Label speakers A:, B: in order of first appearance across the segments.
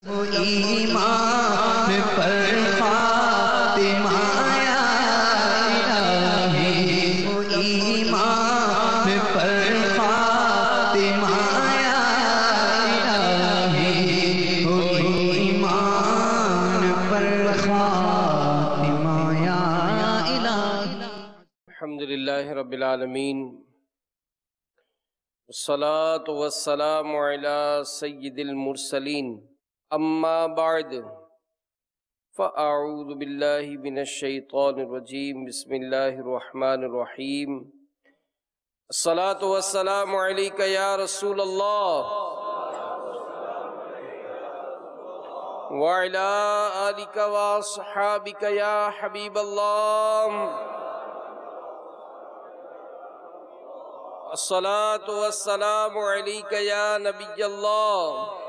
A: ایمان پر فاطمہ یا الہی، ایمان پر فاطمہ یا الہی، ایمان پر فاطمہ یا الہی۔
B: الحمدللہ رب العالمین، والصلاة والسلام علی سید المرسلین، اما بعد فاعوذ باللہ من الشیطان الرجیم، بسم اللہ الرحمن الرحیم۔ الصلاة والسلام علیک یا رسول اللہ وعلی آلک واصحابک یا حبیب اللہ۔ الصلاة والسلام علیک یا نبی اللہ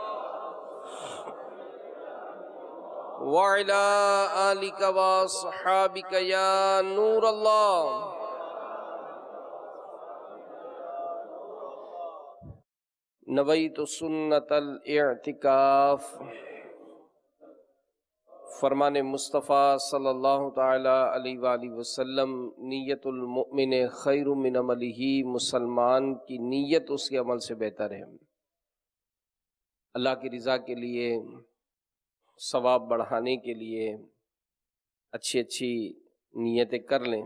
B: وعلی آلک واصحابک یا نور اللہ۔ نویت سنت الاعتکاف، فرمان مصطفیٰ صلی اللہ تعالی علیہ وآلہ وسلم، نیت المؤمن خیر من عملہ، مسلمان کی نیت اس کے عمل سے بہتر ہے۔ اللہ کی رضا کے لیے، ثواب بڑھانے کے لیے اچھی نیتیں کر لیں۔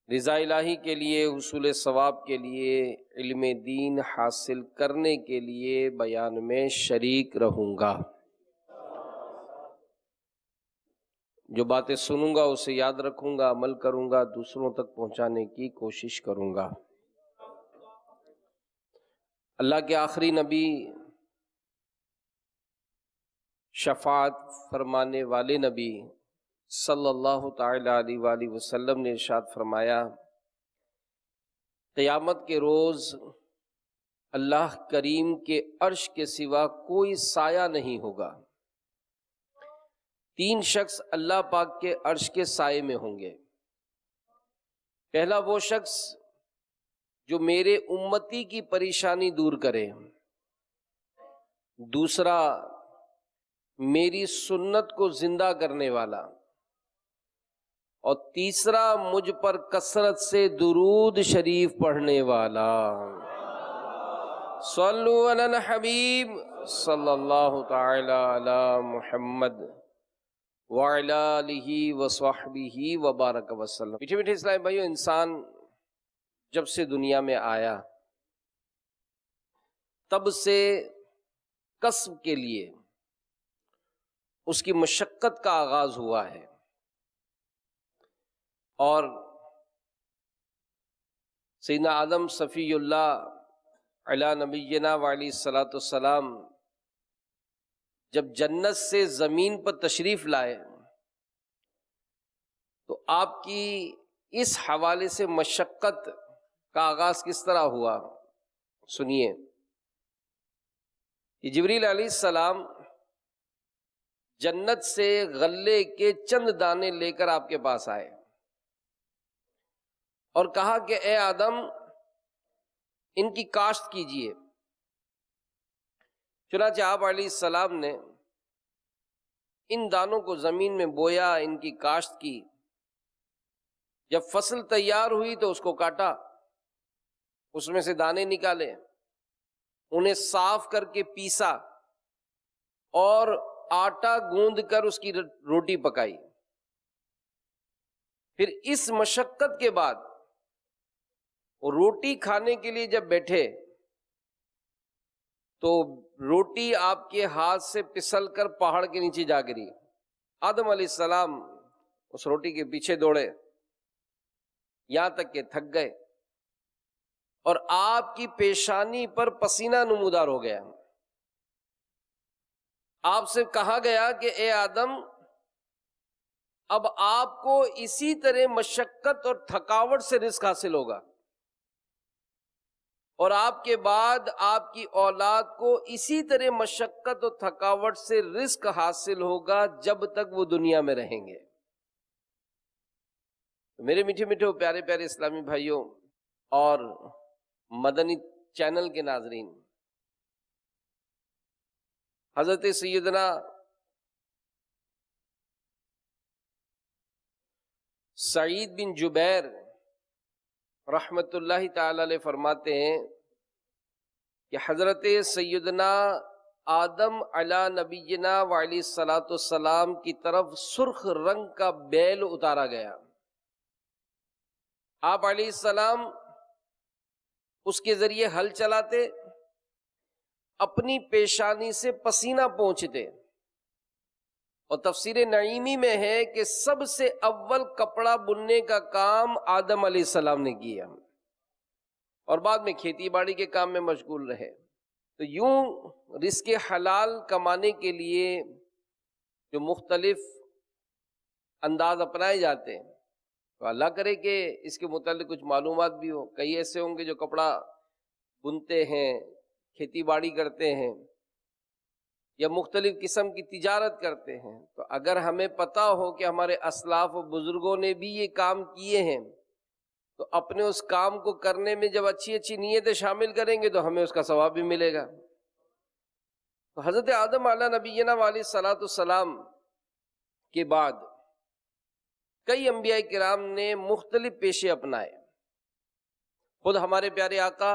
B: رضا الہی کے لیے، حصول ثواب کے لیے، علم دین حاصل کرنے کے لیے بیان میں شریک رہوں گا۔ جو باتیں سنوں گا اسے یاد رکھوں گا، عمل کروں گا، دوسروں تک پہنچانے کی کوشش کروں گا۔ اللہ کے آخری نبی، شفاعت فرمانے والے نبی صلی اللہ تعالی علیہ وآلہ وسلم نے ارشاد فرمایا، قیامت کے روز اللہ کریم کے عرش کے سوا کوئی سایہ نہیں ہوگا۔ 3 شخص اللہ پاک کے عرش کے سائے میں ہوں گے۔ پہلا وہ شخص جو میرے امتی کی پریشانی دور کرے، دوسرا میری سنت کو زندہ کرنے والا، اور تیسرا مجھ پر کثرت سے درود شریف پڑھنے والا۔ صلو علی الحبیب صلی اللہ تعالی علی محمد وعلی آلہ وصحبہ وبارک وسلم۔ میٹھے میٹھے اسلامی بھائیو، انسان جب سے دنیا میں آیا تب سے کسب کے لیے اس کی مشقت کا آغاز ہوا ہے، اور سیدنا آدم صفی اللہ علی نبینا وعلیہ الصلاۃ والسلام جب جنت سے زمین پر تشریف لائے تو آپ کی اس حوالے سے مشقت کا آغاز کس طرح ہوا، سنیے۔ کہ جبریل علیہ السلام جنت سے غلے کے چند دانے لے کر آپ کے پاس آئے اور کہا کہ اے آدم، ان کی کاشت کیجئے۔ چنانچہ آپ علیہ السلام نے ان دانوں کو زمین میں بویا، ان کی کاشت کی۔ جب فصل تیار ہوئی تو اس کو کاٹا، اس میں سے دانے نکالے، انہیں صاف کر کے پیسا اور آٹا گوندھ کر اس کی روٹی پکائی۔ پھر اس مشقت کے بعد وہ روٹی کھانے کے لیے جب بیٹھے تو روٹی آپ کے ہاتھ سے پھسل کر پہاڑ کے نیچے جا گری۔ آدم علیہ السلام اس روٹی کے پیچھے دوڑے یہاں تک کہ تھک گئے، اور آپ کی پیشانی پر پسینہ نمودار ہو گیا۔ آپ سے کہا گیا کہ اے آدم، اب آپ کو اسی طرح مشقت اور تھکاوٹ سے رزق حاصل ہوگا، اور آپ کے بعد آپ کی اولاد کو اسی طرح مشقت اور تھکاوٹ سے رزق حاصل ہوگا جب تک وہ دنیا میں رہیں گے۔ میرے میٹھے میٹھے پیارے پیارے اسلامی بھائیوں اور مدنی چینل کے ناظرین، حضرت سیدنا سعید بن جبیر رحمت اللہ تعالی علیہ فرماتے ہیں کہ حضرت سیدنا آدم علی نبینا وعلیہ الصلاۃ والسلام کی طرف سرخ رنگ کا بیل اتارا گیا. آپ علیہ السلام اس کے ذریعے ہل چلاتے، اپنی پیشانی سے پسینہ پونچھتے، اور تفسیر نعیمی میں ہے کہ سب سے اول کپڑا بننے کا کام آدم علیہ السلام نے کیا، اور بعد میں کھیتی باڑی کے کام میں مشغول رہے. تو یوں رزق حلال کمانے کے لیے جو مختلف انداز اپنائے جاتے ہیں، تو اللہ کرے کہ اس کے متعلق کچھ معلومات بھی ہو. کئی ایسے ہوں گے جو کپڑا بنتے ہیں، کھیتی باڑی کرتے ہیں، یا مختلف قسم کی تجارت کرتے ہیں. تو اگر ہمیں پتہ ہو کہ ہمارے اسلاف و بزرگوں نے بھی یہ کام کیے ہیں، تو اپنے اس کام کو کرنے میں جب اچھی اچھی نیتیں شامل کریں گے تو ہمیں اس کا ثواب بھی ملے گا. تو حضرت آدم علیہ نبینا علیہ الصلاۃ والسلام کے بعد کئی انبیاء کرام نے مختلف پیشے اپنائے. خود ہمارے پیارے آقا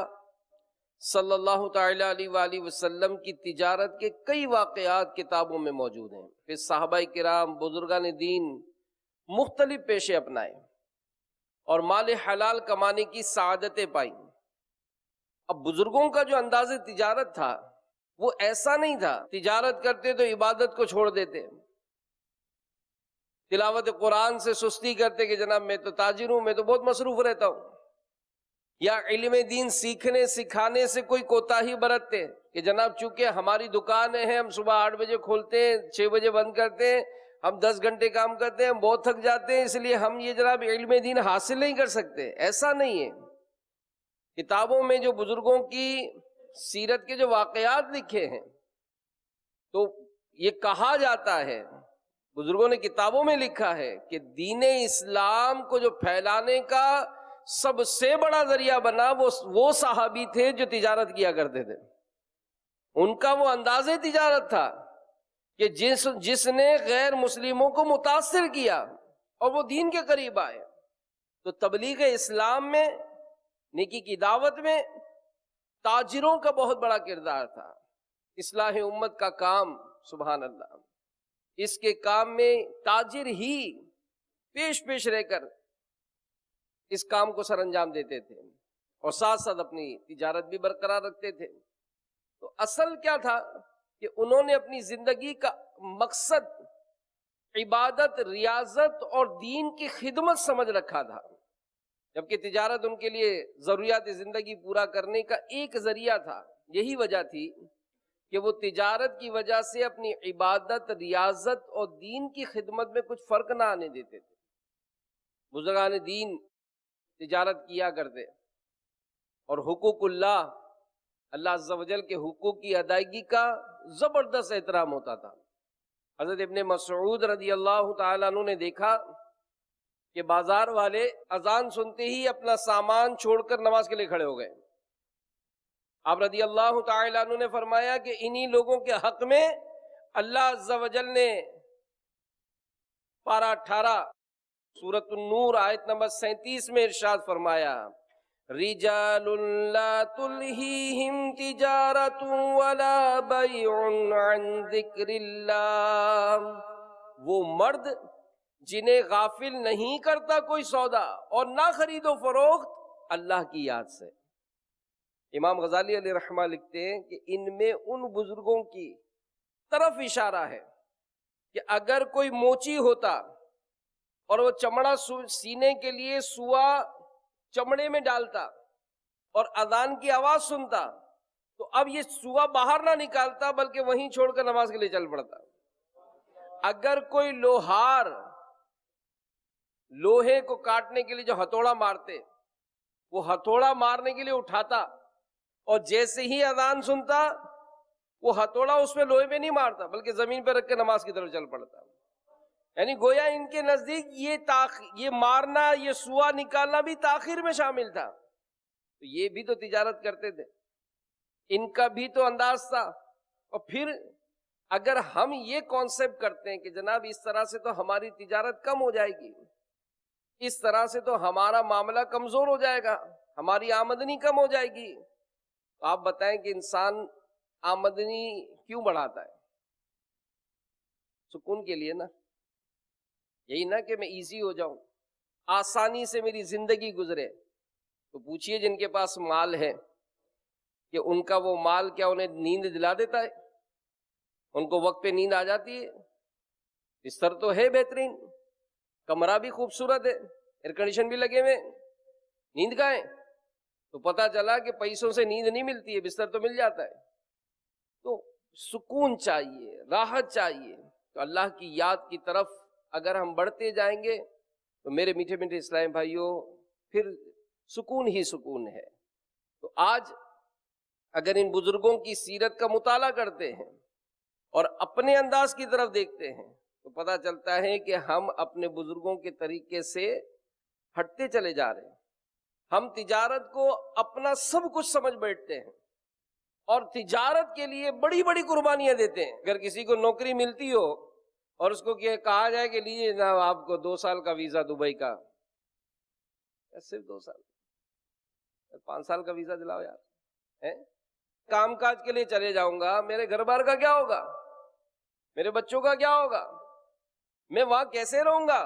B: صلی اللہ تعالی علیہ وآلہ وسلم کی تجارت کے کئی واقعات کتابوں میں موجود ہیں. پھر صحابہ کرام، بزرگان دین مختلف پیشے اپنائے اور مال حلال کمانے کی سعادتیں پائیں. اب بزرگوں کا جو انداز تجارت تھا وہ ایسا نہیں تھا تجارت کرتے تو عبادت کو چھوڑ دیتے، تلاوت قرآن سے سستی کرتے کہ جناب میں تو تاجر ہوں، میں تو بہت مصروف رہتا ہوں، یا علم دین سیکھنے سکھانے سے کوئی کوتاہی برتتے کہ جناب چونکہ ہماری دکانیں ہیں، ہم صبح 8 بجے کھولتے ہیں، 6 بجے بند کرتے ہیں، ہم 10 گھنٹے کام کرتے ہیں، ہم بہت تھک جاتے ہیں، اس لیے ہم یہ جناب علم دین حاصل نہیں کر سکتے. ایسا نہیں ہے. کتابوں میں جو بزرگوں کی سیرت کے جو واقعات لکھے ہیں تو یہ کہا جاتا ہے، بزرگوں نے کتابوں میں لکھا ہے کہ دین اسلام کو جو پھیلانے کا سب سے بڑا ذریعہ بنا وہ صحابی تھے جو تجارت کیا کرتے تھے. ان کا وہ انداز تجارت تھا کہ جس نے غیر مسلموں کو متاثر کیا اور وہ دین کے قریب آئے. تو تبلیغ اسلام میں، نیکی کی دعوت میں تاجروں کا بہت بڑا کردار تھا. اصلاح امت کا کام، سبحان اللہ، اس کے کام میں تاجر ہی پیش رہ کر اس کام کو سر انجام دیتے تھے اور ساتھ ساتھ اپنی تجارت بھی برقرار رکھتے تھے. تو اصل کیا تھا کہ انہوں نے اپنی زندگی کا مقصد عبادت، ریاضت اور دین کی خدمت سمجھ رکھا تھا، جبکہ تجارت ان کے لیے ضروریات زندگی پورا کرنے کا ایک ذریعہ تھا. یہی وجہ تھی کہ وہ تجارت کی وجہ سے اپنی عبادت، ریاضت اور دین کی خدمت میں کچھ فرق نہ آنے دیتے تھے. بزرگان دین تجارت کیا کرتے اور حقوق اللہ عز و جل کے حقوق کی ادائیگی کا زبردست احترام ہوتا تھا. حضرت ابن مسعود رضی اللہ تعالیٰ عنہ نے دیکھا کہ بازار والے اذان سنتے ہی اپنا سامان چھوڑ کر نماز کے لیے کھڑے ہو گئے. آپ رضی اللہ تعالیٰ عنہ نے فرمایا کہ انہی لوگوں کے حق میں اللہ عز و جل نے پارہ 18 سورۃ النور آیت نمبر 37 میں ارشاد فرمایا، رجال لا تلہیہم تجارت ولا بیع عن ذکر اللہ، وہ مرد جنہیں غافل نہیں کرتا کوئی سودا اور نہ خرید و فروخت اللہ کی یاد سے. امام غزالی علیہ رحمہ لکھتے ہیں کہ ان میں ان بزرگوں کی طرف اشارہ ہے کہ اگر کوئی موچی ہوتا اور وہ چمڑا سینے کے لیے سوا چمڑے میں ڈالتا اور اذان کی آواز سنتا تو اب یہ سوا باہر نہ نکالتا بلکہ وہیں چھوڑ کر نماز کے لیے چل پڑتا. اگر کوئی لوہار لوہے کو کاٹنے کے لیے جو ہتھوڑا مارتے، وہ ہتھوڑا مارنے کے لیے اٹھاتا اور جیسے ہی اذان سنتا وہ ہتھوڑا اس پہ لوہے پہ نہیں مارتا بلکہ زمین پہ رکھ کے نماز کی طرف چل پڑتا. یعنی گویا ان کے نزدیک یہ مارنا، یہ سوا نکالنا بھی تاخیر میں شامل تھا. تو یہ بھی تو تجارت کرتے تھے، ان کا بھی تو انداز تھا. اور پھر اگر ہم یہ کانسیپٹ کرتے ہیں کہ جناب اس طرح سے تو ہماری تجارت کم ہو جائے گی، اس طرح سے تو ہمارا معاملہ کمزور ہو جائے گا، ہماری آمدنی کم ہو جائے گی، تو آپ بتائیں کہ انسان آمدنی کیوں بڑھاتا ہے؟ سکون کے لیے نا، یہی نا کہ میں ایزی ہو جاؤں، آسانی سے میری زندگی گزرے۔ تو پوچھئے جن کے پاس مال ہے کہ ان کا وہ مال کیا انہیں نیند دلا دیتا ہے؟ ان کو وقت پہ نیند آ جاتی ہے؟ بستر تو ہے بہترین، کمرہ بھی خوبصورت ہے، ایئر کنڈیشن بھی لگے ہوئے، نیند کہاں ہے؟ تو پتہ چلا کہ پیسوں سے نیند نہیں ملتی ہے، بستر تو مل جاتا ہے۔ تو سکون چاہیے، راحت چاہیے۔ تو اللہ کی یاد کی طرف اگر ہم بڑھتے جائیں گے تو میرے میٹھے میٹھے اسلامی بھائیوں پھر سکون ہی سکون ہے۔ تو آج اگر ان بزرگوں کی سیرت کا مطالعہ کرتے ہیں اور اپنے انداز کی طرف دیکھتے ہیں تو پتہ چلتا ہے کہ ہم اپنے بزرگوں کے طریقے سے ہٹتے چلے جا رہے ہیں۔ ہم تجارت کو اپنا سب کچھ سمجھ بیٹھتے ہیں اور تجارت کے لیے بڑی بڑی قربانیاں دیتے ہیں۔ اگر کسی کو نوکری ملتی ہو اور اس کو کہا جائے کہ لیجیے جناب آپ کو 2 سال کا ویزا دبئی کا، صرف 2 سال، 5 سال کا ویزا دلاؤ یار، کام کاج کے لیے چلے جاؤں گا، میرے گھر بار کا کیا ہوگا، میرے بچوں کا کیا ہوگا، میں وہاں کیسے رہوں گا،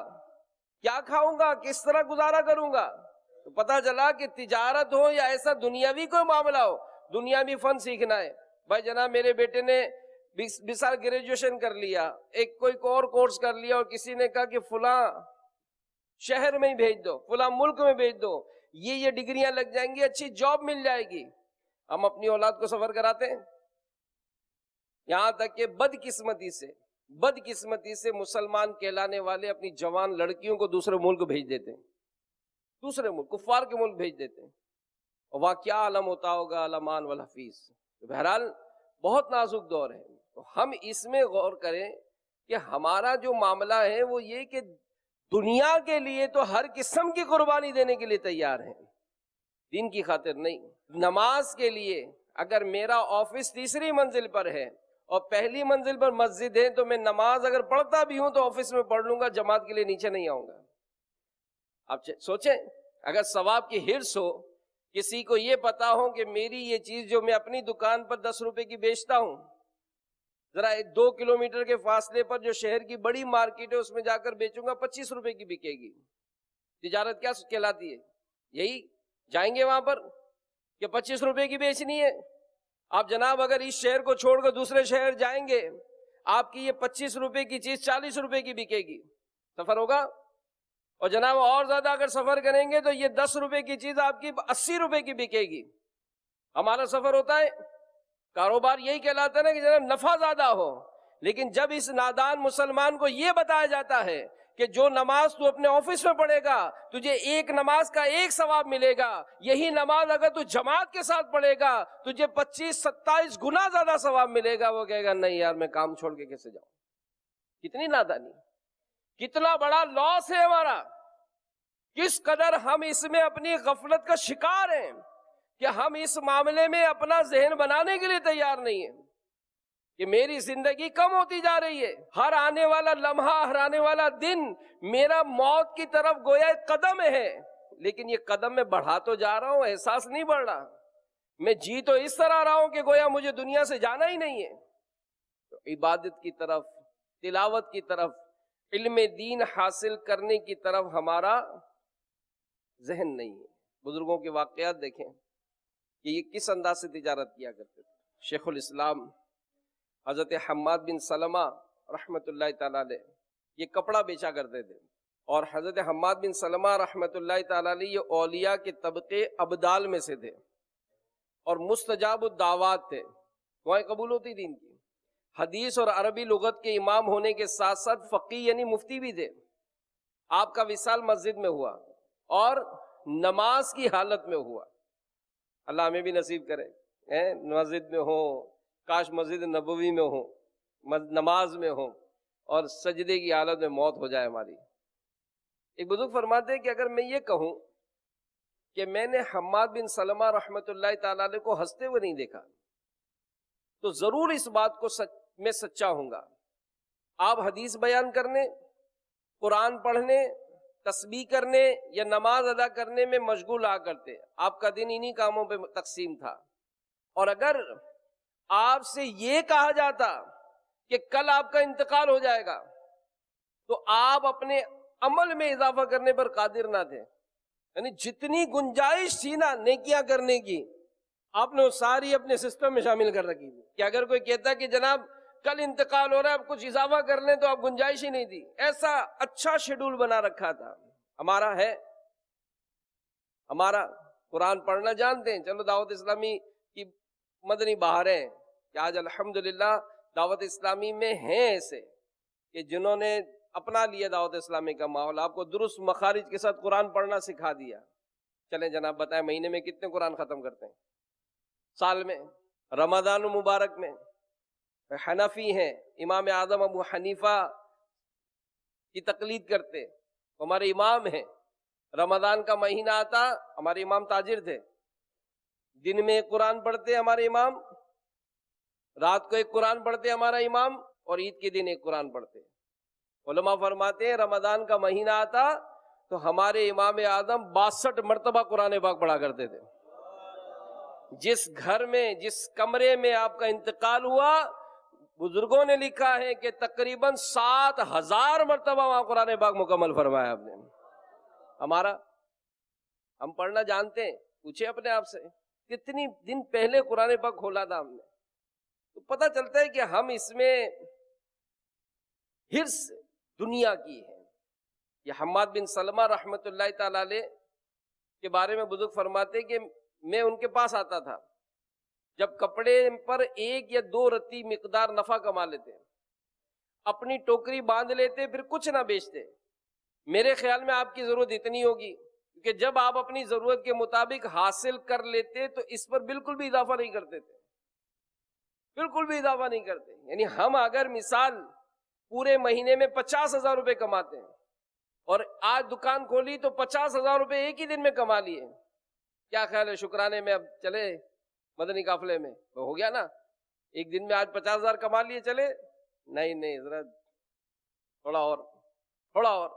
B: کیا کھاؤں گا، کس طرح گزارا کروں گا؟ تو پتہ چلا کہ تجارت ہو یا ایسا دنیاوی کوئی معاملہ ہو، دنیاوی فن سیکھنا ہے۔ بھائی جناب میرے بیٹے نے 20 سال گریجویشن کر لیا، ایک کوئی اور کورس کر لیا، اور کسی نے کہا کہ فلاں شہر میں ہی بھیج دو، فلاں ملک میں بھیج دو، یہ ڈگریاں لگ جائیں گی، اچھی جاب مل جائے گی۔ ہم اپنی اولاد کو سفر کراتے ہیں، یہاں تک کہ بدقسمتی سے مسلمان کہلانے والے اپنی جوان لڑکیوں کو دوسرے ملک بھیج دیتے ہیں، دوسرے ملک، کفار کے ملک بھیج دیتے ہیں، اور وہاں کیا عالم ہوتا ہوگا، علمان والحفیظ۔ بہرحال بہت نازک دور ہے، تو ہم اس میں غور کریں کہ ہمارا جو معاملہ ہے وہ یہ کہ دنیا کے لیے تو ہر قسم کی قربانی دینے کے لیے تیار ہیں، دین کی خاطر نہیں۔ نماز کے لیے اگر میرا آفس 3ری منزل پر ہے اور پہلی منزل پر مسجد ہے تو میں نماز اگر پڑھتا بھی ہوں تو آفس میں پڑھ لوں گا، جماعت کے لیے نیچے نہیں آؤں گا۔ آپ سوچیں اگر ثواب کی ہرس ہو، کسی کو یہ پتا ہو کہ میری یہ چیز جو میں اپنی دکان پر 10 روپے کی بیچتا ہوں، ذرا 2 کلومیٹر کے فاصلے پر جو شہر کی بڑی مارکیٹ ہے اس میں جا کر بیچوں گا، 25 روپے کی بکے گی۔ تجارت کیا کہلاتی ہے؟ یہی جائیں گے وہاں پر کہ 25 روپے کی بیچنی ہے۔ آپ جناب اگر اس شہر کو چھوڑ کر دوسرے شہر جائیں گے، آپ کی یہ 25 روپے کی چیز 40 روپے کی بکے گی، سفر ہوگا؟ اور جناب اور زیادہ اگر سفر کریں گے تو یہ 10 روپے کی چیز آپ کی 80 روپے کی بکے گی۔ ہمارا سفر ہوتا ہے، کاروبار یہی کہلاتا ہے نا کہ جناب نفع زیادہ ہو، لیکن جب اس نادان مسلمان کو یہ بتایا جاتا ہے کہ جو نماز تو اپنے آفس میں پڑھے گا تجھے ایک نماز کا 1 ثواب ملے گا، یہی نماز اگر تو جماعت کے ساتھ پڑھے گا تجھے 25-27 گنا زیادہ ثواب ملے گا، وہ کہے گا نہیں یار میں کام چھوڑ کے کیسے جاؤں؟ کتنی نادانی، کتنا بڑا لاس ہے ہمارا، کس قدر ہم اس میں اپنی غفلت کا شکار ہیں کہ ہم اس معاملے میں اپنا ذہن بنانے کے لیے تیار نہیں ہیں کہ میری زندگی کم ہوتی جا رہی ہے، ہر آنے والا لمحہ، ہر آنے والا دن میرا موت کی طرف گویا ایک قدم ہے، لیکن یہ قدم میں بڑھا تو جا رہا ہوں، احساس نہیں بڑھ رہا، میں جی تو اس طرح رہا ہوں کہ گویا مجھے دنیا سے جانا ہی نہیں ہے۔ تو عبادت کی طرف، تلاوت کی طرف، علم دین حاصل کرنے کی طرف ہمارا ذہن نہیں ہے۔ بزرگوں کے واقعات دیکھیں کہ یہ کس انداز سے تجارت کیا کرتے تھے۔ شیخ الاسلام حضرت حماد بن سلمہ رحمۃ اللہ تعالیٰ علیہ یہ کپڑا بیچا کرتے تھے، اور حضرت حماد بن سلمہ رحمۃ اللہ تعالیٰ علیہ یہ اولیاء کے طبقے ابدال میں سے تھے اور مستجاب الدعوات تھے، دعائیں قبول ہوتی تھی ان کی، حدیث اور عربی لغت کے امام ہونے کے ساتھ ساتھ فقیہ یعنی مفتی بھی تھے۔ آپ کا وصال مسجد میں ہوا اور نماز کی حالت میں ہوا، اللہ ہمیں بھی نصیب کرے مسجد میں ہو، کاش مسجد نبوی میں ہو، نماز میں ہو اور سجدے کی حالت میں موت ہو جائے ہماری۔ ایک بزرگ فرماتے ہیں کہ اگر میں یہ کہوں کہ میں نے حماد بن سلمہ رحمۃ اللہ تعالیٰ علیہ کو ہنستے ہوئے نہیں دیکھا تو ضرور اس بات کو میں سچا ہوں گا. آپ حدیث بیان کرنے، قرآن پڑھنے، تسبیح کرنے یا نماز ادا کرنے میں مشغول آ کرتے. آپ کا دن انہی کاموں پہ تقسیم تھا. اور اگر آپ سے یہ کہا جاتا کہ کل آپ کا انتقال ہو جائے گا تو آپ اپنے عمل میں اضافہ کرنے پر قادر نہ تھے. یعنی جتنی گنجائش تھی نا نیکیاں کرنے کی، آپ نے وہ ساری اپنے سسٹم میں شامل کر رکھی تھی کہ اگر کوئی کہتا کہ جناب کل انتقال ہو رہا ہے، اب کچھ اضافہ کر لیں، تو آپ گنجائش ہی نہیں تھی. ایسا اچھا شیڈول بنا رکھا تھا. ہمارا ہے، ہمارا قرآن پڑھنا جانتے ہیں. چلو دعوت اسلامی کی مدنی بہاریں کہ آج الحمدللہ دعوت اسلامی میں ہیں ایسے کہ جنہوں نے اپنا لیا دعوت اسلامی کا ماحول، آپ کو درست مخارج کے ساتھ قرآن پڑھنا سکھا دیا. چلیں جناب بتائیں مہینے میں کتنے قرآن ختم کرتے ہیں؟ سال میں؟ رمضان المبارک میں؟ حنفی ہیں، امام اعظم ابو حنیفہ کی تقلید کرتے، ہمارے امام ہیں. رمضان کا مہینہ آتا، ہمارے امام تاجر تھے، دن میں ایک قرآن پڑھتے ہمارے امام، رات کو ایک قرآن پڑھتے ہمارا امام، اور عید کے دن ایک قرآن پڑھتے. علماء فرماتے ہیں رمضان کا مہینہ آتا تو ہمارے امام اعظم 62 مرتبہ قرآن پاک پڑھا کرتے تھے. جس گھر میں، جس کمرے میں آپ کا انتقال ہوا، بزرگوں نے لکھا ہے کہ تقریباً 7000 مرتبہ وہاں قرآن پاک مکمل فرمایا آپ نے. ہمارا، ہم پڑھنا جانتے ہیں؟ پوچھیں اپنے آپ سے کتنی دن پہلے قرآن پاک کھولا تھا ہم نے. تو پتہ چلتا ہے کہ ہم اس میں حرص دنیا کی ہے. یہ حماد بن سلمہ رحمۃ اللہ تعالی علیہ کے بارے میں بزرگ فرماتے کہ میں ان کے پاس آتا تھا جب کپڑے پر 1 یا 2 رتی مقدار نفع کما لیتے، اپنی ٹوکری باندھ لیتے، پھر کچھ نہ بیچتے. میرے خیال میں آپ کی ضرورت اتنی ہوگی، کہ جب آپ اپنی ضرورت کے مطابق حاصل کر لیتے تو اس پر بالکل بھی اضافہ نہیں کرتے تھے، بالکل بھی اضافہ نہیں کرتے. یعنی ہم اگر مثال پورے مہینے میں 50,000 روپے کماتے ہیں اور آج دکان کھولی تو 50,000 روپے ایک ہی دن میں کما لیے، کیا خیال ہے شکرانے میں اب چلے مدنی قافلے میں؟ ہو گیا نا، ایک دن میں آج 50,000 کما لیے، چلے؟ نہیں ذرا تھوڑا اور.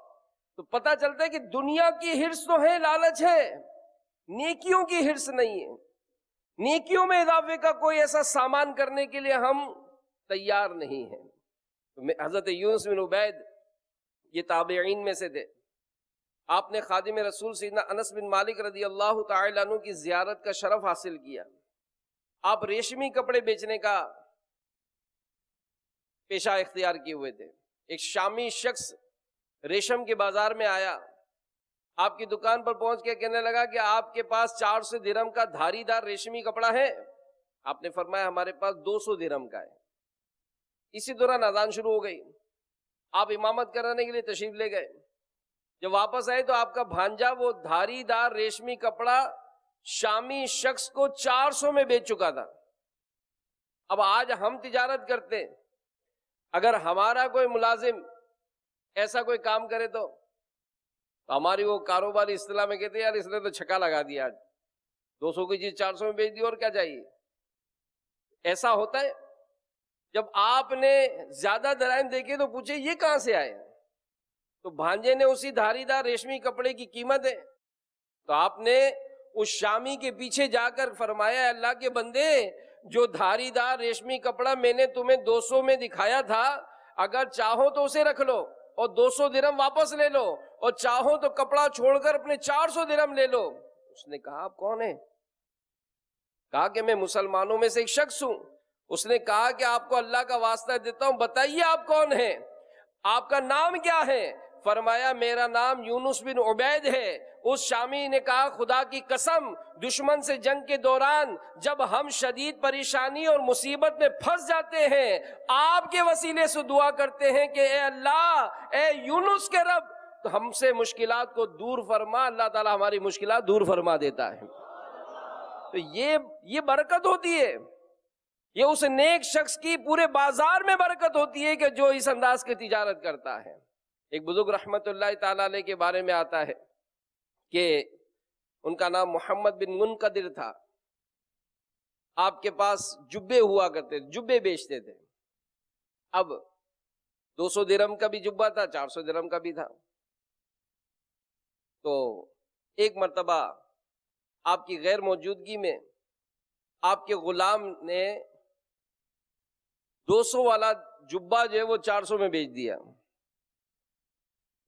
B: تو پتہ چلتا ہے کہ دنیا کی حرص تو ہے، لالچ ہے، نیکیوں کی حرص نہیں ہے. نیکیوں میں اضافے کا کوئی ایسا سامان کرنے کے لیے ہم تیار نہیں ہیں. حضرت یونس بن عبید یہ تابعین میں سے تھے. آپ نے خادم رسول سیدنا انس بن مالک رضی اللہ تعالی عنہ کی زیارت کا شرف حاصل کیا. آپ ریشمی کپڑے بیچنے کا پیشہ اختیار کیے ہوئے تھے. ایک شامی شخص ریشم کے بازار میں آیا، آپ کی دکان پر پہنچ کے کہنے لگا کہ آپ کے پاس 400 درہم کا دھاری دار ریشمی کپڑا ہے؟ آپ نے فرمایا ہمارے پاس 200 درہم کا ہے. اسی دوران اذان شروع ہو گئی. آپ امامت کرانے کے لیے تشریف لے گئے. جب واپس آئے تو آپ کا بھانجا وہ دھاری دار ریشمی کپڑا شامی شخص کو 400 میں بیچ چکا تھا. اب آج ہم تجارت کرتے، اگر ہمارا کوئی ملازم ایسا کوئی کام کرے تو ہماری وہ کاروباری اصطلاح میں کہتے ہیں یار اس نے تو چھکا لگا دیا، آج 200 کی چیز 400 میں بیچ دی، اور کیا چاہیے. ایسا ہوتا ہے. جب آپ نے زیادہ درائم دیکھے تو پوچھے یہ کہاں سے آئے؟ تو بھانجے نے اسی دھاری دار ریشمی کپڑے کی قیمت ہے. تو آپ نے اس شامی کے پیچھے جا کر فرمایا اللہ کے بندے، جو دھاری دار ریشمی کپڑا میں نے تمہیں 200 میں دکھایا تھا، اگر چاہو تو اسے رکھ لو اور 200 درہم واپس لے لو، اور چاہو تو کپڑا چھوڑ کر اپنے 400 درہم لے لو. اس نے کہا آپ کون ہیں؟ کہا کہ میں مسلمانوں میں سے ایک شخص ہوں. اس نے کہا کہ آپ کو اللہ کا واسطہ دیتا ہوں، بتائیے آپ کون ہیں، آپ کا نام کیا ہے؟ فرمایا میرا نام یونس بن عبید ہے. اس شامی نے کہا خدا کی قسم، دشمن سے جنگ کے دوران جب ہم شدید پریشانی اور مصیبت میں پھنس جاتے ہیں، آپ کے وسیلے سے دعا کرتے ہیں کہ اے اللہ، اے یونس کے رب، تو ہم سے مشکلات کو دور فرما. اللہ تعالی ہماری مشکلات دور فرما دیتا ہے. تو یہ برکت ہوتی ہے. یہ اس نیک شخص کی پورے بازار میں برکت ہوتی ہے کہ جو اس انداز کی تجارت کرتا ہے. ایک بزرگ رحمت اللہ تعالی علیہ کے بارے میں آتا ہے کہ ان کا نام محمد بن منقدر تھا. آپ کے پاس جبے ہوا کرتے تھے، جبے بیچتے تھے. اب 200 درہم کا بھی جبہ تھا، 400 درہم کا بھی تھا. تو ایک مرتبہ آپ کی غیر موجودگی میں آپ کے غلام نے 200 والا جبہ جو ہے وہ 400 میں بیچ دیا.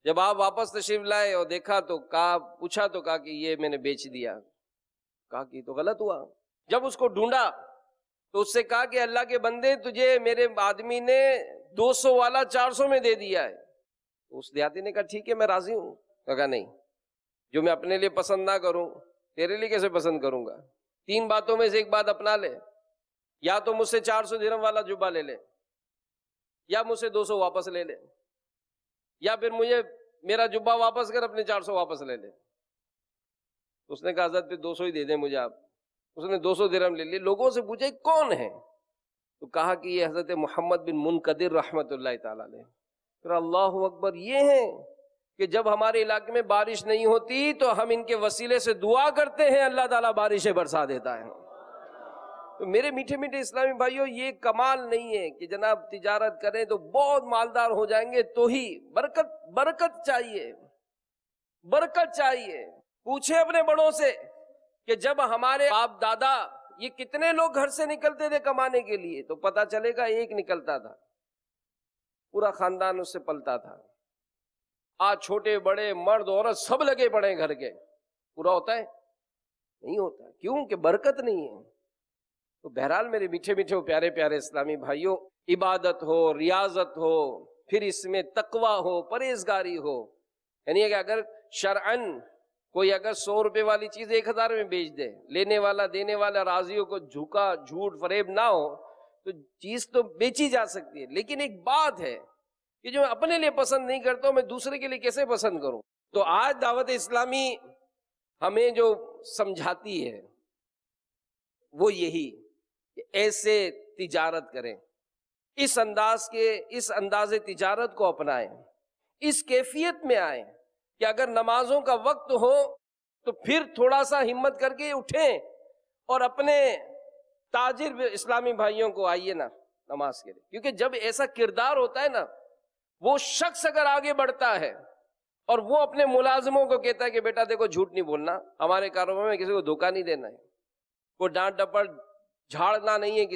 B: جب آپ واپس تشریف لائے اور دیکھا تو پوچھا تو کہا کہ یہ میں نے بیچ دیا. کہا کہ تو غلط ہوا. جب اس کو ڈھونڈا تو اس سے کہا کہ اللہ کے بندے تجھے میرے آدمی نے 200 والا 400 میں دے دیا ہے. اس دیہاتی نے کہا ٹھیک ہے میں راضی ہوں. کہا نہیں، جو میں اپنے لیے پسند نہ کروں تیرے لیے کیسے پسند کروں گا؟ 3 باتوں میں سے ایک بات اپنا لے، یا تو مجھ سے 400 درہم والا جبہ لے لے، یا مجھ سے 200 واپس لے لے، یا پھر مجھے میرا جبہ واپس کر اپنے 400 واپس لے لے. اس نے کہا حضرت پھر 200 ہی دے دیں مجھے آپ. اس نے 200 درہم لے لیے. لوگوں سے پوچھا کون ہے؟ تو کہا کہ یہ حضرت محمد بن منقدر رحمت اللہ تعالیٰ علیہ. پھر اللہ اکبر، یہ ہیں کہ جب ہمارے علاقے میں بارش نہیں ہوتی تو ہم ان کے وسیلے سے دعا کرتے ہیں، اللہ تعالیٰ بارشیں برسا دیتا ہے. تو میرے میٹھے میٹھے اسلامی بھائیوں، یہ کمال نہیں ہے کہ جناب تجارت کریں تو بہت مالدار ہو جائیں گے تو ہی. برکت چاہیے، برکت چاہیے. پوچھیں اپنے بڑوں سے کہ جب ہمارے باپ دادا یہ کتنے لوگ گھر سے نکلتے تھے کمانے کے لیے، تو پتہ چلے گا ایک نکلتا تھا، پورا خاندان اس سے پلتا تھا. آج چھوٹے بڑے مرد عورت سب لگے پڑے گھر کے، پورا ہوتا ہے؟ نہیں ہوتا. کیوں؟ کہ برکت نہیں ہے. تو بہرحال میرے میٹھے میٹھے پیارے پیارے اسلامی بھائیوں، عبادت ہو، ریاضت ہو، پھر اس میں تقوی ہو، پرہیزگاری ہو. یعنی کہ اگر شرعن کوئی اگر 100 روپے والی چیز 1000 میں بیچ دے، لینے والا دینے والا راضیوں کو جھوکا جھوٹ فریب نہ ہو تو چیز تو بیچی جا سکتی ہے. لیکن ایک بات ہے کہ جو میں اپنے لیے پسند نہیں کرتا ہوں میں دوسرے کے لیے کیسے پسند کروں؟ تو آج دعوت اسلامی ہمیں جو سمجھاتی ہے وہ یہی کہ ایسے تجارت کریں، اس انداز تجارت کو اپنائیں، اس کیفیت میں آئیں کہ اگر نمازوں کا وقت ہو تو پھر تھوڑا سا ہمت کر کے اٹھیں اور اپنے تاجر اسلامی بھائیوں کو آئیے نا نماز کے لیے. کیونکہ جب ایسا کردار ہوتا ہے نا، وہ شخص اگر آگے بڑھتا ہے اور وہ اپنے ملازموں کو کہتا ہے کہ بیٹا دیکھو جھوٹ نہیں بولنا، ہمارے کاروبار میں کسی کو دھوکہ نہیں دینا ہے، کوئی ڈانٹ ڈپٹ جھاڑنا نہیں ہے،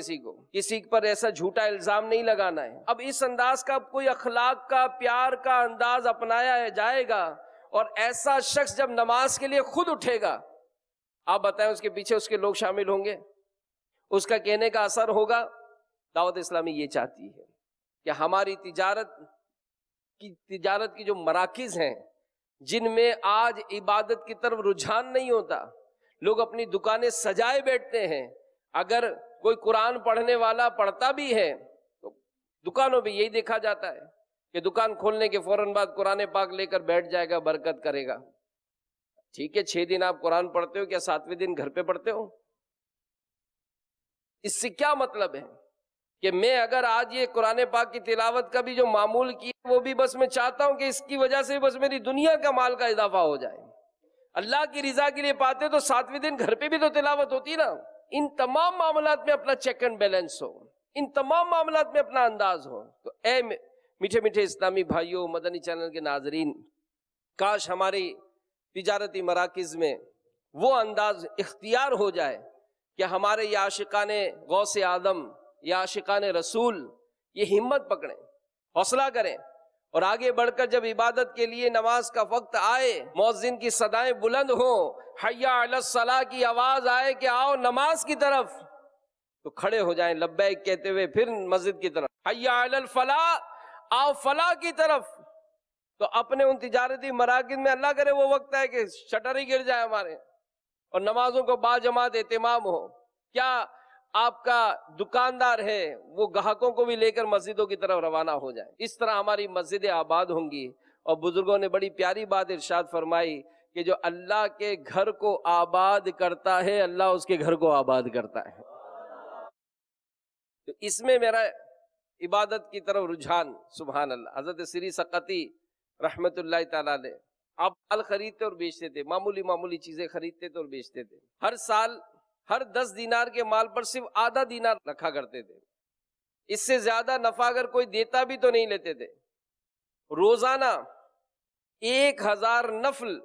B: کسی پر ایسا جھوٹا الزام نہیں لگانا ہے. اب اس انداز کا کوئی اخلاق کا پیار کا انداز اپنایا جائے گا اور ایسا شخص جب نماز کے لیے خود اٹھے گا، آپ بتائیں اس کے پیچھے اس کے لوگ شامل ہوں گے، اس کا کہنے کا اثر ہوگا. دعوت اسلامی یہ چاہتی ہے کہ ہماری تجارت کی جو مراکز ہیں جن میں آج عبادت کی طرف رجحان نہیں ہوتا، لوگ اپنی دکانیں سجائے بیٹھتے ہیں. اگر کوئی قرآن پڑھنے والا پڑھتا بھی ہے تو دکانوں پہ یہی دیکھا جاتا ہے کہ دکان کھولنے کے فوراً بعد قرآن پاک لے کر بیٹھ جائے گا، برکت کرے گا. ٹھیک ہے 6 دن آپ قرآن پڑھتے ہو، کیا 7ویں دن گھر پہ پڑھتے ہو؟ اس سے کیا مطلب ہے کہ میں اگر آج یہ قرآن پاک کی تلاوت کا بھی جو معمول کی وہ بھی بس میں چاہتا ہوں کہ اس کی وجہ سے بس میری دنیا کا مال کا اضافہ ہو جائے. اللہ کی رضا کے لیے پاتے تو 7ویں دن گھر پہ بھی تو تلاوت ہوتی نا. ان تمام معاملات میں اپنا چیک اینڈ بیلنس ہو، ان تمام معاملات میں اپنا انداز ہو. تو اے میٹھے میٹھے اسلامی بھائیوں، مدنی چینل کے ناظرین، کاش ہماری تجارتی مراکز میں وہ انداز اختیار ہو جائے کہ ہمارے یہ عاشقان غوث اعظم یا عاشقان رسول یہ ہمت پکڑیں، حوصلہ کریں اور آگے بڑھ کر جب عبادت کے لیے نماز کا وقت آئے، مؤذن کی صدائیں بلند ہوں، حی علی الصلاۃ کی آواز آئے کہ آؤ نماز کی طرف، تو کھڑے ہو جائیں لبیک کہتے ہوئے پھر مسجد کی طرف. حی علی الفلاح، آؤ فلاح کی طرف. تو اپنے ان تجارتی مراکز میں اللہ کرے وہ وقت ہے کہ شٹر ہی گر جائے ہمارے اور نمازوں کو باجماعت اہتمام ہو. کیا آپ کا دکاندار ہے وہ گاہکوں کو بھی لے کر مسجدوں کی طرف روانہ ہو جائے. اس طرح ہماری مسجدیں آباد ہوں گی. اور بزرگوں نے بڑی پیاری بات ارشاد فرمائی کہ جو اللہ کے گھر کو آباد کرتا ہے اللہ اس کے گھر کو آباد کرتا ہے. تو اس میں میرا عبادت کی طرف رجحان، سبحان اللہ. حضرت سری سقطی رحمت اللہ تعالیٰ علیہ آپ مال خریدتے اور بیچتے تھے، معمولی چیزیں خریدتے تھے اور بیچتے تھے. ہر سال ہر 10 دینار کے مال پر صرف آدھا دینار رکھا کرتے تھے. اس سے زیادہ نفع اگر کوئی دیتا بھی تو نہیں لیتے تھے۔ روزانہ 1000 نفل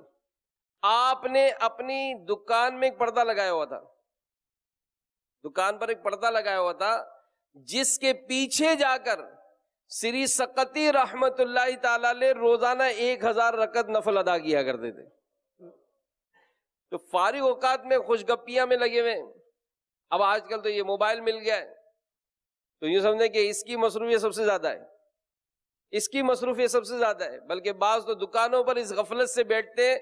B: آپ نے اپنی دکان میں ایک پردہ لگایا ہوا تھا، دکان پر ایک پردہ لگایا ہوا تھا جس کے پیچھے جا کر سری سقطی رحمت اللہ تعالی علیہ روزانہ 1000 رکعت نفل ادا کیا کرتے تھے۔ تو فارغ اوقات میں خوش گپیاں میں لگے ہوئے، اب آج کل تو یہ موبائل مل گیا ہے تو یوں سمجھیں کہ اس کی مصروفیت سب سے زیادہ ہے، اس کی مصروفیت سب سے زیادہ ہے، بلکہ بعض تو دکانوں پر اس غفلت سے بیٹھتے ہیں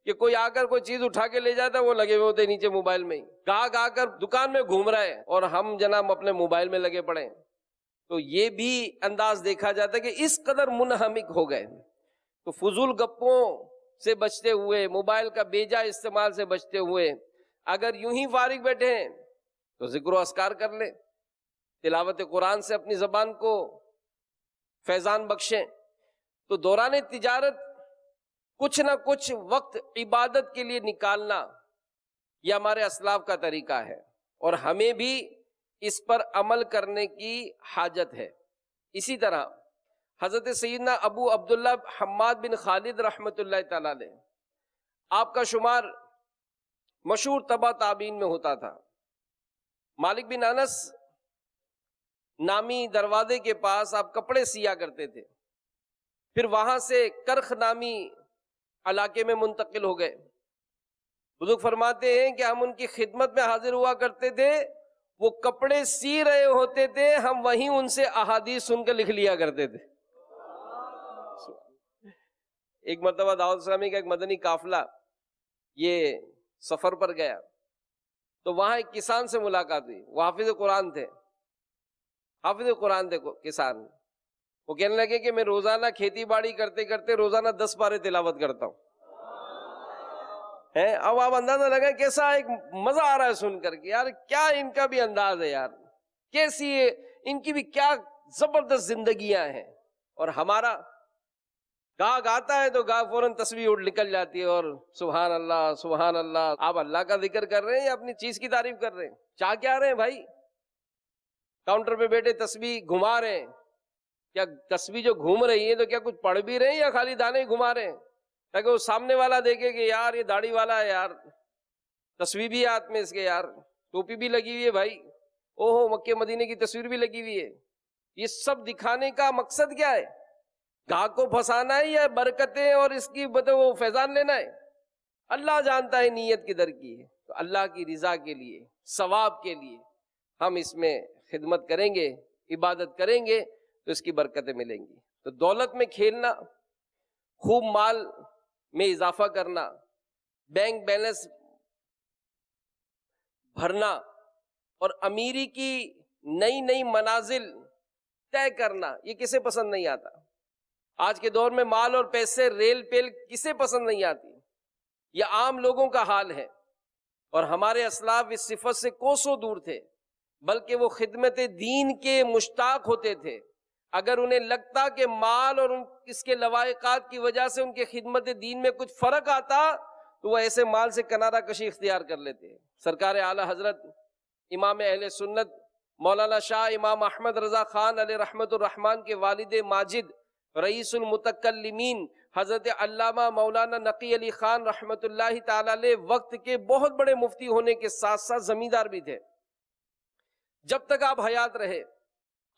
B: کہ کوئی آ کر کوئی چیز اٹھا کے لے جاتا ہے، وہ لگے ہوئے ہوتے نیچے موبائل میں ہی، گاہک آ کر دکان میں گھوم رہا ہے اور ہم جناب اپنے موبائل میں لگے پڑے ہیں۔ تو یہ بھی انداز دیکھا جاتا ہے کہ اس قدر منہمک ہو گئے۔ تو فضول گپوں سے بچتے ہوئے، موبائل کا بیجا استعمال سے بچتے ہوئے، اگر یوں ہی فارغ بیٹھے ہیں تو ذکر و اذکار کر لیں، تلاوت قرآن سے اپنی زبان کو فیضان بخشیں۔ تو دوران تجارت کچھ نہ کچھ وقت عبادت کے لیے نکالنا یہ ہمارے اسلاف کا طریقہ ہے، اور ہمیں بھی اس پر عمل کرنے کی حاجت ہے۔ اسی طرح حضرت سیدنا ابو عبداللہ حماد بن خالد رحمت اللہ تعالی علیہ، آپ کا شمار مشہور تبع تابعین میں ہوتا تھا۔ مالک بن انس نامی دروازے کے پاس آپ کپڑے سیا کرتے تھے، پھر وہاں سے کرخ نامی علاقے میں منتقل ہو گئے۔ بزرگ فرماتے ہیں کہ ہم ان کی خدمت میں حاضر ہوا کرتے تھے، وہ کپڑے سی رہے ہوتے تھے، ہم وہیں ان سے احادیث سن کر لکھ لیا کرتے تھے۔ ایک مرتبہ دعوت اسلامی کا ایک مدنی قافلہ یہ سفر پر گیا تو وہاں ایک کسان سے ملاقات ہوئی، وہ حافظ قرآن تھے، کسان۔ وہ کہنے لگے کہ میں روزانہ کھیتی باڑی کرتے کرتے روزانہ 10 پارے تلاوت کرتا ہوں۔ اب آپ اندازہ لگا کیسا ایک مزہ آ رہا ہے سن کر کے، یار کیا ان کا بھی انداز ہے، یار کیسی ہے ان کی بھی، کیا زبردست زندگیاں ہیں۔ اور ہمارا گاہ گاتا ہے تو گاہ فوراً تسبیح اٹھ نکل جاتی ہے اور سبحان اللہ سبحان اللہ۔ آپ اللہ کا ذکر کر رہے ہیں یا اپنی چیز کی تعریف کر رہے ہیں؟ چاہ کیا رہے ہیں بھائی؟ کاؤنٹر پہ بیٹھے تسبیح گھما رہے ہیں، کیا تسبیح جو گھوم رہی ہے تو کیا کچھ پڑھ بھی رہے ہیں یا خالی دانے ہی گھما رہے ہیں، تاکہ وہ سامنے والا دیکھے کہ یار یہ داڑھی والا ہے، یار تسبیح بھی ہے ہاتھ میں اس کے، یار ٹوپی بھی لگی ہوئی ہے، بھائی اوہو مکے مدینے کی تصویر بھی لگی ہوئی ہے۔ یہ سب دکھانے کا مقصد کیا ہے؟ گاہک کو پھنسانا ہے یا برکتیں اور اس کی وہ فیضان لینا ہے؟ اللہ جانتا ہے نیت کدھر کی ہے۔ تو اللہ کی رضا کے لیے، ثواب کے لیے ہم اس میں خدمت کریں گے، عبادت کریں گے تو اس کی برکتیں ملیں گی۔ تو دولت میں کھیلنا، خوب مال میں اضافہ کرنا، بینک بیلنس بھرنا اور امیری کی نئی نئی منازل طے کرنا، یہ کسے پسند نہیں آتا؟ آج کے دور میں مال اور پیسے، ریل پیل کسے پسند نہیں آتی؟ یہ عام لوگوں کا حال ہے، اور ہمارے اسلاف اس صفت سے کوسوں دور تھے، بلکہ وہ خدمت دین کے مشتاق ہوتے تھے۔ اگر انہیں لگتا کہ مال اور اس کے لوائقات کی وجہ سے ان کے خدمت دین میں کچھ فرق آتا تو وہ ایسے مال سے کنارہ کشی اختیار کر لیتے۔ سرکار اعلی حضرت امام اہل سنت مولانا شاہ امام احمد رضا خان علیہ رحمت الرحمن کے والد ماجد رئیس المتکلمین حضرت علامہ مولانا نقی علی خان رحمت اللہ تعالی علیہ وقت کے بہت بڑے مفتی ہونے کے ساتھ ساتھ زمیندار بھی تھے۔ جب تک آپ حیات رہے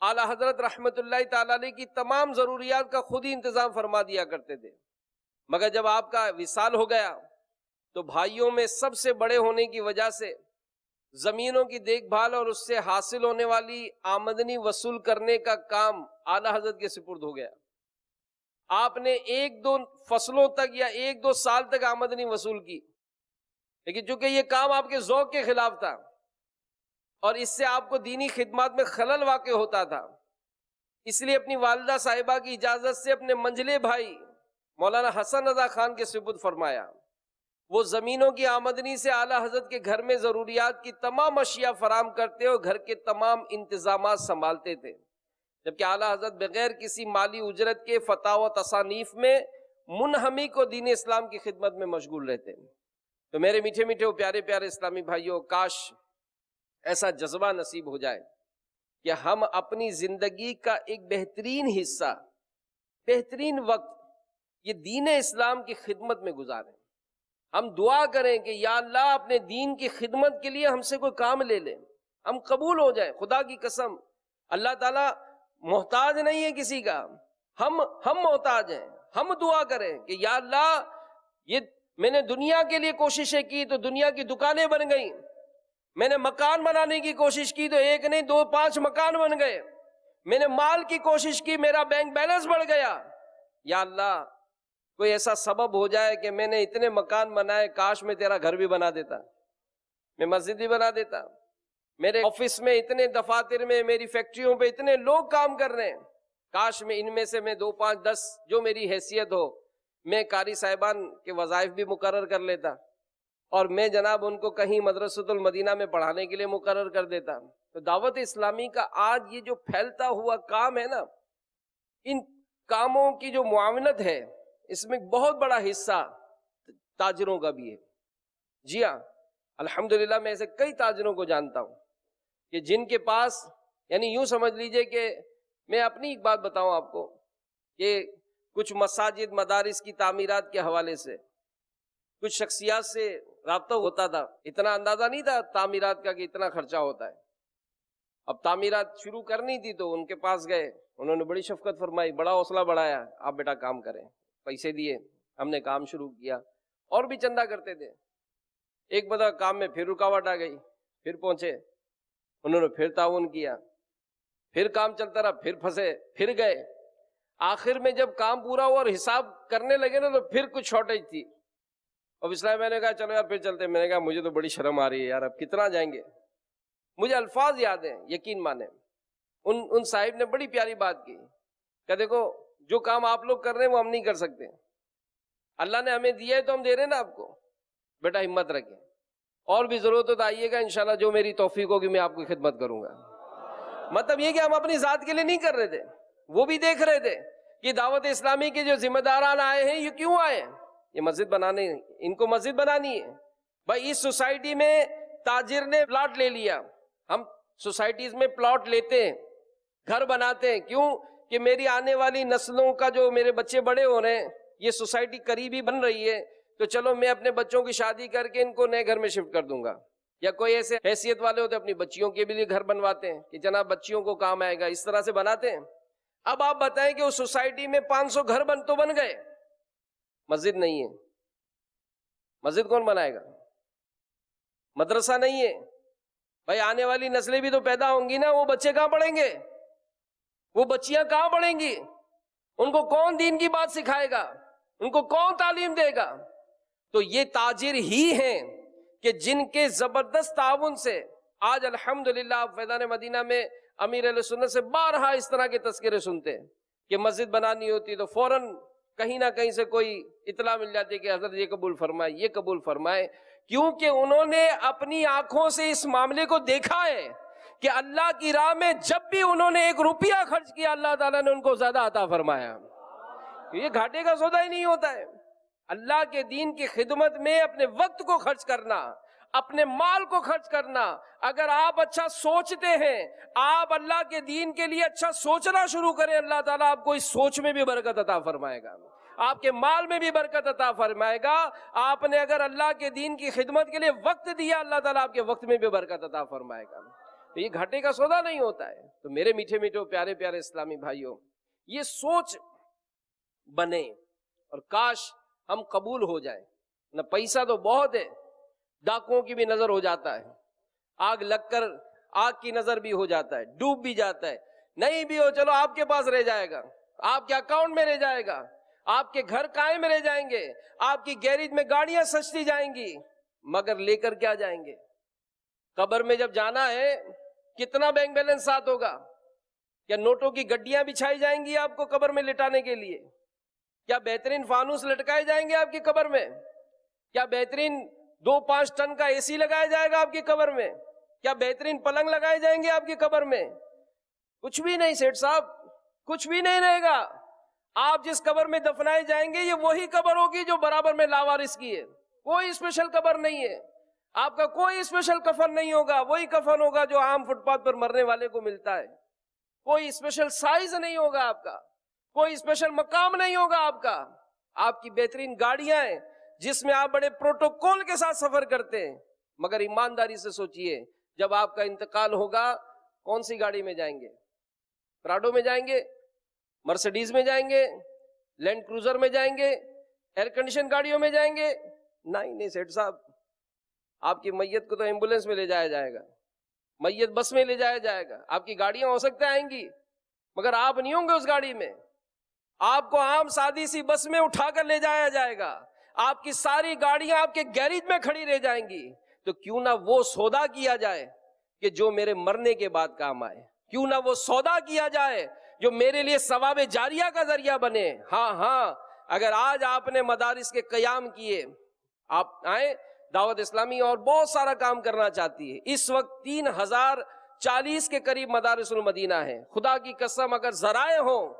B: اعلی حضرت رحمت اللہ تعالی علیہ کی تمام ضروریات کا خود ہی انتظام فرما دیا کرتے تھے، مگر جب آپ کا وصال ہو گیا تو بھائیوں میں سب سے بڑے ہونے کی وجہ سے زمینوں کی دیکھ بھال اور اس سے حاصل ہونے والی آمدنی وصول کرنے کا کام اعلی حضرت کے سپرد ہو گیا۔ آپ نے 1-2 فصلوں تک یا 1-2 سال تک آمدنی وصول کی، لیکن چونکہ یہ کام آپ کے ذوق کے خلاف تھا اور اس سے آپ کو دینی خدمات میں خلل واقع ہوتا تھا، اس لیے اپنی والدہ صاحبہ کی اجازت سے اپنے منجلے بھائی مولانا حسن رضا خان کے سپرد فرمایا۔ وہ زمینوں کی آمدنی سے اعلی حضرت کے گھر میں ضروریات کی تمام اشیاء فراہم کرتے اور گھر کے تمام انتظامات سنبھالتے تھے، جبکہ اعلی حضرت بغیر کسی مالی اجرت کے فتاوی و تصانیف میں منہمک و دین اسلام کی خدمت میں مشغول رہتے ہیں۔ تو میرے میٹھے میٹھے و پیارے پیارے اسلامی بھائیوں، کاش ایسا جذبہ نصیب ہو جائے کہ ہم اپنی زندگی کا ایک بہترین حصہ، بہترین وقت یہ دین اسلام کی خدمت میں گزاریں. ہم دعا کریں کہ یا اللہ اپنے دین کی خدمت کے لیے ہم سے کوئی کام لے لیں، ہم قبول ہو جائیں. خدا کی قسم اللہ تعالیٰ محتاج نہیں ہے کسی کا، ہم محتاج ہیں. ہم دعا کریں کہ یا اللہ یہ میں نے دنیا کے لیے کوششیں کی تو دنیا کی دکانیں بن گئیں، میں نے مکان بنانے کی کوشش کی تو ایک نہیں 2 5 مکان بن گئے، میں نے مال کی کوشش کی میرا بینک بیلنس بڑھ گیا. یا اللہ کوئی ایسا سبب ہو جائے کہ میں نے اتنے مکان بنائے، کاش میں تیرا گھر بھی بنا دیتا، میں مسجد بھی بنا دیتا، میرے آفس میں اتنے دفاتر میں میری فیکٹریوں پہ اتنے لوگ کام کر رہے ہیں، کاش میں ان میں سے میں 2 5 10 جو میری حیثیت ہو میں قاری صاحبان کے وظائف بھی مقرر کر لیتا اور میں جناب ان کو کہیں مدرسۃ المدینہ میں پڑھانے کے لیے مقرر کر دیتا. تو دعوت اسلامی کا آج یہ جو پھیلتا ہوا کام ہے نا، ان کاموں کی جو معاونت ہے اس میں بہت بڑا حصہ تاجروں کا بھی ہے. جی ہاں الحمدللہ میں ایسے کئی تاجروں کو جانتا ہوں کہ جن کے پاس یعنی یوں سمجھ لیجئے کہ میں اپنی ایک بات بتاؤں آپ کو کہ کچھ مساجد مدارس کی تعمیرات کے حوالے سے کچھ شخصیات سے رابطہ ہوتا تھا، اتنا اندازہ نہیں تھا تعمیرات کا کہ اتنا خرچہ ہوتا ہے. اب تعمیرات شروع کرنی تھی تو ان کے پاس گئے، انہوں نے بڑی شفقت فرمائی، بڑا حوصلہ بڑھایا، آپ بیٹا کام کریں. پیسے دیے، ہم نے کام شروع کیا اور بھی چندہ کرتے تھے. ایک بدا کام میں پھر رکاوٹ آ گئی، پھر پہنچے، انہوں نے پھر تعاون کیا، پھر کام چلتا رہا، پھر پھنسے، پھر گئے. آخر میں جب کام پورا ہوا اور حساب کرنے لگے نا تو پھر کچھ شارٹیج تھی. اب اس لیے میں نے کہا چلو یار پھر چلتے. میں نے کہا مجھے تو بڑی شرم آ رہی ہے یار، اب کتنا جائیں گے. مجھے الفاظ یاد ہیں، یقین مانیں ان صاحب نے بڑی پیاری بات کی کہ دیکھو جو کام آپ لوگ کر رہے ہیں وہ ہم نہیں کر سکتے، اللہ نے ہمیں دیا ہے تو ہم دے رہے ہیں نا آپ کو، بیٹا ہمت رکھیں، اور بھی ضرورت ہو تو آئیے گا، انشاءاللہ جو میری توفیق ہوگی میں آپ کی خدمت کروں گا. مطلب یہ کہ ہم اپنی ذات کے لیے نہیں کر رہے تھے، وہ بھی دیکھ رہے تھے کہ دعوت اسلامی کے جو ذمہ داران آئے ہیں یہ کیوں آئے ہیں، یہ مسجد بنانے، ان کو مسجد بنانی ہے. بھائی اس سوسائٹی میں تاجر نے پلاٹ لے لیا، ہم سوسائٹیز میں پلاٹ لیتے ہیں، گھر بناتے ہیں، کیوں کہ میری آنے والی نسلوں کا جو میرے بچے بڑے ہو رہے ہیں، یہ سوسائٹی قریبی بن رہی ہے تو چلو میں اپنے بچوں کی شادی کر کے ان کو نئے گھر میں شفٹ کر دوں گا. یا کوئی ایسے حیثیت والے ہوتے اپنی بچیوں کے بھی لیے گھر بنواتے ہیں کہ جناب بچیوں کو کام آئے گا، اس طرح سے بناتے ہیں. اب آپ بتائیں کہ اس سوسائٹی میں 500 گھر بن گئے، مسجد نہیں ہے، مسجد کون بنائے گا؟ مدرسہ نہیں ہے. بھائی آنے والی نسلیں بھی تو پیدا ہوں گی نا، وہ بچے کہاں پڑھیں گے، وہ بچیاں کہاں پڑھیں گی، ان کو کون دین کی بات سکھائے گا، ان کو کون تعلیم دے گا؟ تو یہ تاجر ہی ہیں کہ جن کے زبردست تعاون سے آج الحمدللہ آپ فیضان مدینہ میں امیر اہل سنت سے بارہا اس طرح کے تذکرے سنتے ہیں کہ مسجد بنانی ہوتی تو فوراً کہیں نہ کہیں سے کوئی اطلاع مل جاتی ہے کہ حضرت یہ قبول فرمائے، یہ قبول فرمائے، کیونکہ انہوں نے اپنی آنکھوں سے اس معاملے کو دیکھا ہے کہ اللہ کی راہ میں جب بھی انہوں نے 1 روپیہ خرچ کیا اللہ تعالیٰ نے ان کو زیادہ عطا فرمایا. یہ گھاٹے کا سودا ہی نہیں ہوتا ہے. اللہ کے دین کی خدمت میں اپنے وقت کو خرچ کرنا، اپنے مال کو خرچ کرنا. اگر آپ اچھا سوچتے ہیں، آپ اللہ کے دین کے لیے اچھا سوچنا شروع کریں، اللہ تعالیٰ آپ کو اس سوچ میں بھی برکت عطا فرمائے گا، آپ کے مال میں بھی برکت عطا فرمائے گا. آپ نے اگر اللہ کے دین کی خدمت کے لیے وقت دیا، اللہ تعالیٰ آپ کے وقت میں بھی برکت عطا فرمائے گا. تو یہ گھاٹے کا سودا نہیں ہوتا ہے. تو میرے میٹھے میٹھے پیارے پیارے اسلامی بھائیوں، یہ سوچ بنے اور کاش ہم قبول ہو جائیں. نہ پیسہ تو بہت ہے، ڈاکوؤں کی بھی نظر ہو جاتا ہے، آگ لگ کر آگ کی نظر بھی ہو جاتا ہے، ڈوب بھی جاتا ہے. نہیں بھی ہو چلو آپ کے پاس رہ جائے گا، آپ کے اکاؤنٹ میں رہ جائے گا، آپ کے گھر قائم رہ جائیں گے، آپ کی گیریج میں گاڑیاں سجتی جائیں گی، مگر لے کر کیا جائیں گے؟ قبر میں جب جانا ہے کتنا بینک بیلنس ساتھ ہوگا؟ کیا نوٹوں کی گڈیاں بچھائی جائیں گی آپ کو قبر میں لٹانے کے لیے؟ کیا بہترین فانوس لٹکائے جائیں گے آپ کی قبر میں؟ کیا بہترین 2-5 ٹن کا اے سی لگایا جائے گا آپ کی قبر میں؟ کیا بہترین پلنگ لگائے جائیں گے آپ کی قبر میں؟ کچھ بھی نہیں سیٹھ صاحب، کچھ بھی نہیں رہے گا. آپ جس قبر میں دفنائے جائیں گے یہ وہی قبر ہوگی جو برابر میں لاوارث کی ہے، کوئی اسپیشل قبر نہیں ہے. آپ کا کوئی اسپیشل کفن نہیں ہوگا، وہی کفن ہوگا جو عام فٹ پاتھ پر مرنے والے کو ملتا ہے. کوئی اسپیشل سائز نہیں ہوگا آپ کا، کوئی اسپیشل مقام نہیں ہوگا آپ کا. آپ کی بہترین گاڑیاں ہیں جس میں آپ بڑے پروٹوکول کے ساتھ سفر کرتے ہیں، مگر ایمانداری سے سوچئے جب آپ کا انتقال ہوگا کون سی گاڑی میں جائیں گے؟ پراڈو میں جائیں گے، مرسیڈیز میں جائیں گے، لینڈ کروزر میں جائیں گے، ایئر کنڈیشن گاڑیوں میں جائیں گے؟ نہیں سیٹھ صاحب، آپ کی میت کو تو ایمبولینس میں لے جایا جائے گا، میت بس میں لے جایا جائے گا. آپ کی گاڑیاں ہو سکتے آئیں گی مگر آپ نہیں ہوں گے اس گاڑی میں. آپ کو عام سادی سی بس میں اٹھا کر لے جایا جائے گا. آپ کی ساری گاڑیاں آپ کے گیریج میں کھڑی رہ جائیں گی. تو کیوں نہ وہ سودا کیا جائے کہ جو میرے مرنے کے بعد کام آئے، کیوں نہ وہ سودا کیا جائے جو میرے لیے ثواب جاریہ کا ذریعہ بنے. ہاں اگر آج آپ نے مدارس کے قیام کیے، آپ آئیں، دعوت اسلامی اور بہت سارا کام کرنا چاہتی ہے. اس وقت 3040 کے قریب مدارس المدینہ ہیں. خدا کی قسم اگر ذرائع ہوں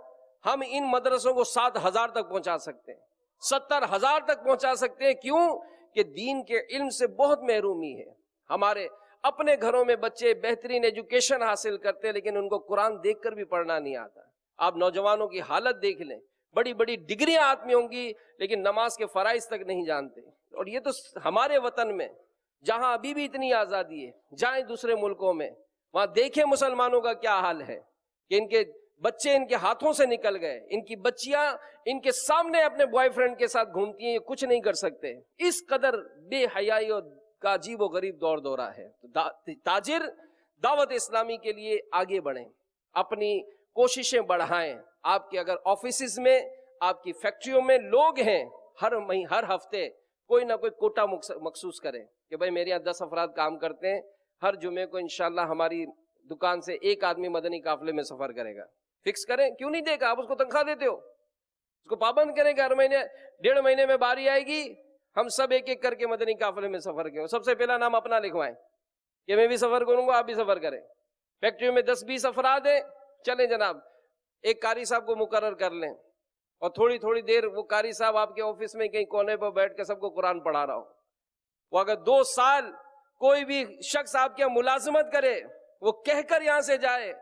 B: ہم ان مدرسوں کو 7000 تک پہنچا سکتے ہیں، 70,000 تک پہنچا سکتے ہیں. کیوں کہ دین کے علم سے بہت محرومی ہے. ہمارے اپنے گھروں میں بچے بہترین ایجوکیشن حاصل کرتے ہیں لیکن ان کو قرآن دیکھ کر بھی پڑھنا نہیں آتا. آپ نوجوانوں کی حالت دیکھ لیں، بڑی بڑی ڈگریاں ہاتھ میں ہوں گی لیکن نماز کے فرائض تک نہیں جانتے. اور یہ تو ہمارے وطن میں جہاں ابھی بھی اتنی آزادی ہے، جائیں دوسرے ملکوں میں وہاں دیکھیں مسلمانوں کا کیا حال ہے کہ ان کے بچے ان کے ہاتھوں سے نکل گئے، ان کی بچیاں ان کے سامنے اپنے بوائے فرینڈ کے ساتھ گھومتی ہیں، یہ کچھ نہیں کر سکتے. اس قدر بے حیائی اور کا عجیب و غریب دور دورہ ہے. تاجر دعوت اسلامی کے لیے آگے بڑھیں، اپنی کوششیں بڑھائیں. آپ کے اگر آفیسز میں، آپ کی فیکٹریوں میں لوگ ہیں، ہر ہفتے کوئی نہ کوئی کوٹا مخصوص کریں کہ بھائی میرے یہاں 10 افراد کام کرتے ہیں، ہر جمعے کو انشاءاللہ ہماری دکان سے ایک آدمی مدنی قافلے میں سفر کرے گا. فکس کریں، کیوں نہیں دے گا؟ آپ اس کو تنخواہ دیتے ہو، اس کو پابند کریں کہ ہر مہینے 1.5 مہینے میں باری آئے گی ہم سب ایک ایک کر کے مدنی قافلے میں سفر کریں. سب سے پہلا نام اپنا لکھوائیں کہ میں بھی سفر کروں گا، آپ بھی سفر کریں. فیکٹریوں میں 10-20 افراد ہیں، چلیں جناب ایک قاری صاحب کو مقرر کر لیں اور تھوڑی دیر وہ قاری صاحب آپ کے آفس میں کہیں کونے پر بیٹھ کے سب کو قرآن پڑھا رہا ہو. وہ اگر 2 سال کوئی بھی شخص آپ کے ملازمت کرے، وہ کہہ کر یہاں سے جائے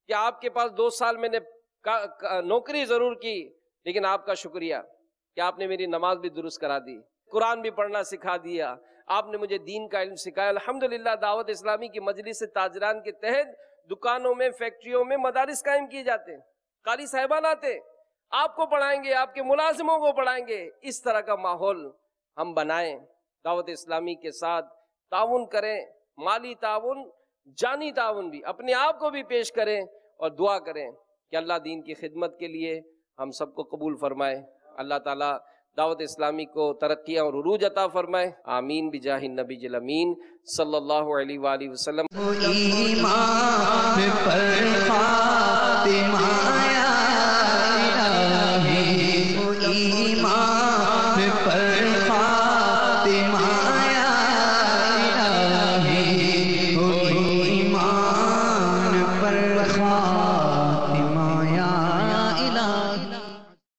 B: کہ آپ کے پاس 2 سال میں نے نوکری ضرور کی لیکن آپ کا شکریہ کہ آپ نے میری نماز بھی درست کرا دی، قرآن بھی پڑھنا سکھا دیا، آپ نے مجھے دین کا علم سکھایا. الحمدللہ دعوت اسلامی کی مجلس تاجران کے تحت دکانوں میں، فیکٹریوں میں مدارس قائم کیے جاتے ہیں. قاری صاحبان آتے آپ کو پڑھائیں گے، آپ کے ملازموں کو پڑھائیں گے. اس طرح کا ماحول ہم بنائیں. دعوت اسلامی کے ساتھ تعاون کریں، مالی تعاون، جانی تعاون بھی، اپنے آپ کو بھی پیش کریں اور دعا کریں کہ اللہ دین کی خدمت کے لیے ہم سب کو قبول فرمائے. اللہ تعالیٰ دعوت اسلامی کو ترقیاں اور عروج عطا فرمائے. آمین بجاہ النبی الامین صلی اللہ علیہ وآلہ وسلم.
A: ایمان پر خاتمہ